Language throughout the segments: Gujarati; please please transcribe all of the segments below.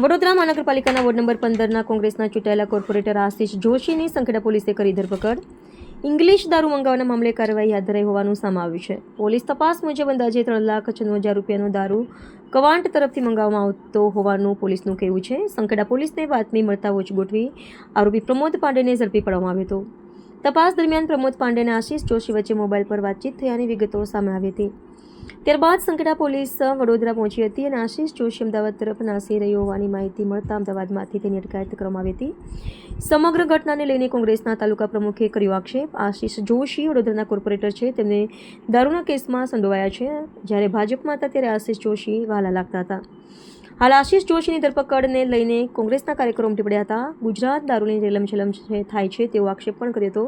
વડોદરા મહાનગરપાલિકાના વોર્ડ નંબર 15ના કોંગ્રેસના ચૂંટાયેલા કોર્પોરેટર આશિષ જોશીની સંખેડા પોલીસે કરી ધરપકડ. ઇંગ્લિશ દારૂ મંગાવવાના મામલે કાર્યવાહી હાથ ધરાઈ હોવાનું સામે આવ્યું છે. પોલીસ તપાસ મુજબ અંદાજે 3,96,000 રૂપિયાનો દારૂ કવાંટ તરફથી મંગાવવામાં આવતો હોવાનું પોલીસનું કહેવું છે. સંખેડા પોલીસને બાતમી મળતા વોચ ગોઠવી આરોપી પ્રમોદ પાંડેને ઝડપી પાડવામાં આવ્યો હતો. તપાસ દરમિયાન પ્રમોદ પાંડે અને આશિષ જોશી વચ્ચે મોબાઈલ પર વાતચીત થયાની વિગતો સામે આવી હતી. ત્યારબાદ સંખેડા પોલીસ વડોદરા પહોંચી હતી અને આશિષ જોશી અમદાવાદ તરફ નાસી રહ્યો હોવાની માહિતી મળતા અમદાવાદમાંથી તેની અટકાયત કરવામાં આવી હતી. સમગ્ર ઘટનાને લઈને કોંગ્રેસના તાલુકા પ્રમુખે કર્યો આક્ષેપ. આશિષ જોશી વડોદરાના કોર્પોરેટર છે, તેમને દારૂના કેસમાં સંડોવાયા છે. જ્યારે ભાજપમાં હતા ત્યારે આશિષ જોશી વહાલા લાગતા હતા. હાલ આશિષ જોશીની ધરપકડને લઈને કોંગ્રેસના કાર્યકરો ઉમટી પડ્યા હતા. ગુજરાત દારૂની રેલમછેલમ થાય છે તેવો આક્ષેપ પણ કર્યો હતો.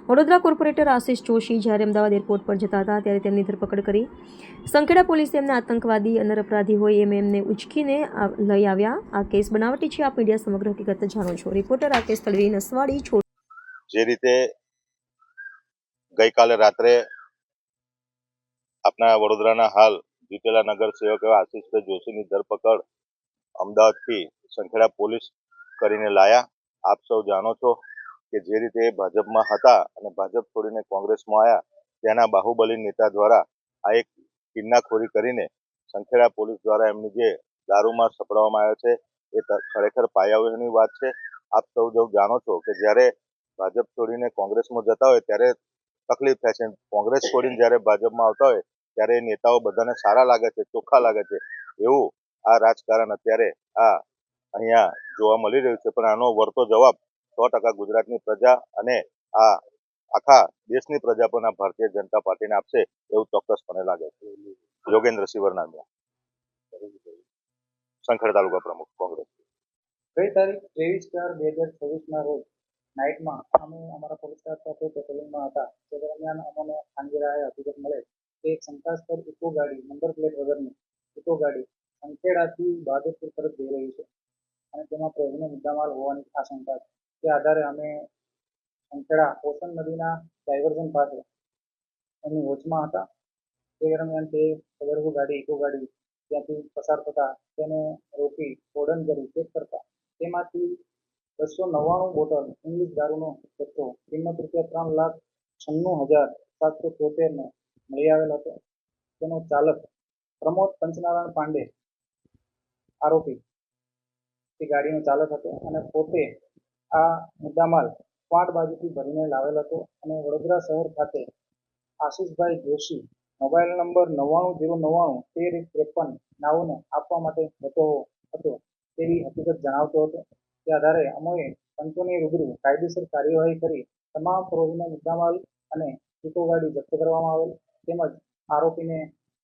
વડોદરા કોર્પોરેટર આશિષ જોશી જ્યારે અમદાવાદ એરપોર્ટ પર જતા હતા ત્યારે તેમની ધરપકડ કરી. સંખેડા પોલીસે એમને આતંકવાદી અનર અપરાધી હોય એમ એમને ઉચકીને લઈ આવ્યા. આ કેસ બનાવટી છે. આપ મીડિયા સમગ્ર હકીકત જાણો છો. રિપોર્ટર રાકેશ તળવી, નસવાડી, છોડ. જે રીતે ગઈકાલે રાત્રે આપણા વડોદરાના હાલ જીતેલા નગરસેવક એવા આશિષભાઈ જોશીની ધરપકડ અમદાવાદથી સંખેડા પોલીસ કરીને લાયા. આપ સૌ જાણો છો કે જે રીતે ભાજપમાં હતા અને ભાજપ છોડીને કોંગ્રેસમાં આવ્યા, તેના બાહુબલી નેતા દ્વારા આ એક કિન્નાખોરી કરીને સંખેડા પોલીસ દ્વારા એમની જે દારૂમાં સપડાવવામાં આવ્યો છે એ ખરેખર પાયાની વાત છે. આપ સૌ જાણો છો કે જ્યારે ભાજપ છોડીને કોંગ્રેસમાં જતા હોય ત્યારે તકલીફ થાય છે. કોંગ્રેસ છોડીને જ્યારે ભાજપમાં આવતા હોય ત્યારે નેતાઓ બધાને સારા લાગે છે, ચોખ્ખા લાગે છે. એવું આ રાજકારણ અત્યારે અહીંયા જોવા મળી રહ્યું છે. પણ આનો વળતો જવાબ 100% ગુજરાતની પ્રજા અને આ આખા દેશની પ્રજા પણ આ ભારતીય જનતા પાર્ટીને આપશે એવું ચોક્કસપણે લાગે છે. યોગેન્દ્રસિંહ વરનામિયા, સંખેડા તાલુકા પ્રમુખ, કોંગ્રેસ. ગઈ તારીખ 23/4/2026 રોજ નાઇટમાં અમે અમારા પોલીસ સ્ટાફ સાથે પેટ્રોલિંગમાં હતા. તે દરમિયાન અમને ખાનગી રાહે હકીકત મળે કે એક શંકાસ્પદ ઇકો ગાડી, નંબર પ્લેટ વગરની ઇકો ગાડી સંખેડાથી બહાદુરપુર તરફ જઈ રહી છે અને તેમાં પ્રેમનો મુદ્દામાલ હોવાની આશંકા છે. તે આધારે અમે સંખેડા ઓશન નદીના ડાયવર્ઝન પાસે એમની વોચમાં હતા. તે દરમિયાન તે સદરહુ ગાડી, ઇકો ગાડી ત્યાંથી પસાર થતા તેને રોકી કોર્ડન કરી ચેક કરતા તેમાંથી 299 બોટલ ઇંગ્લિશ દારૂનો જથ્થો કિંમત ₹3,96,773 મળી આવેલ હતો. તેનો ચાલક પ્રમોદ પંચનારાયણ પાંડે આરોપી તે ગાડીનો ચાલક હતો અને પોતે આ મુદ્દામાલ ક્વાંટ બાજુથી ભરીને લાવેલ હતો અને વડોદરા શહેર ખાતે આશિષભાઈ જોશી મોબાઈલ નંબર 9909911353 નાઓને આપવા માટે જતો હતો તેવી હકીકત જણાવતો હતો. તે આધારે અમોએ પંચોની રૂબરૂ કાયદેસર કાર્યવાહી કરી તમામ ફરોજનો મુદ્દામાલ અને ઇકો ગાડી જપ્ત કરવામાં આવેલ. તેમજ આરોપીને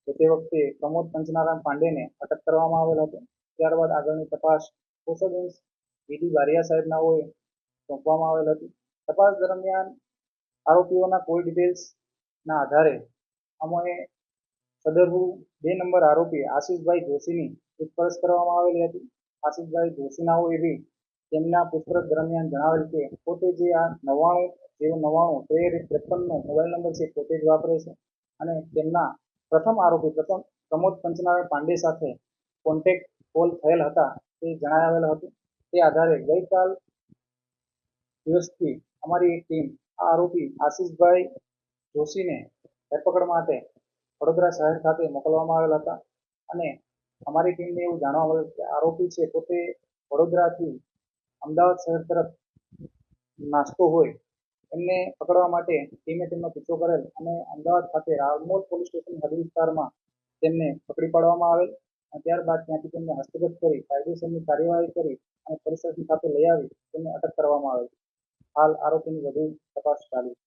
તે વખતે પ્રમોદ પંચનારાયણ પાંડેને અટક કરવામાં આવેલ હતો. ત્યારબાદ આગળની તપાસ સ્પેશિયલ ઇન્સ વીડી બારિયા સાહેબ નાઓએ સોંપવામાં આવેલ હતી. તપાસ દરમિયાન આરોપીઓના કોલ ડિટેલ્સના આધારે અમોએ સદરહુ 2 નંબર આરોપી આશિષભાઈ જોશીની પૂછપરછ કરવામાં આવેલી હતી. આશિષભાઈ જોશી નાઓએ બી તેમના પૂછપરછ દરમિયાન જણાવેલ કે પોતે જે આ 99099353 મોબાઈલ નંબર છે પોતે જ વાપરે છે અને તેમના પ્રથમ આરોપી પ્રમોદ પંચનારાયણ પાંડે સાથે કોન્ટેક્ટ કોલ થયેલ હતા તે જણાવેલ હતું. તે આધારે ગઈકાલ દિવસથી અમારી એક ટીમ આ આરોપી આશિષભાઈ જોશીને ધરપકડ માટે વડોદરા શહેર ખાતે મોકલવામાં આવેલ હતા અને અમારી ટીમને એવું જાણવા મળેલ કે આરોપી છે પોતે વડોદરાથી અમદાવાદ શહેર તરફ નાસ્તો હોય એમને પકડવા માટે ટીમે તેમનો પીછો કરેલ અને અમદાવાદ ખાતે રામોલ પોલીસ સ્ટેશન હદ વિસ્તારમાં તેમને પકડી પાડવામાં આવેલ. ત્યારબાદ ત્યાંથી તેમને હસ્તગત કરી કાયદેસરની કાર્યવાહી કરી અને પોલીસ સ્ટેશન ખાતે લઈ આવી તેમને અટક કરવામાં આવેલ. હાલ આરોપીની વધુ તપાસ ચાલુ છે.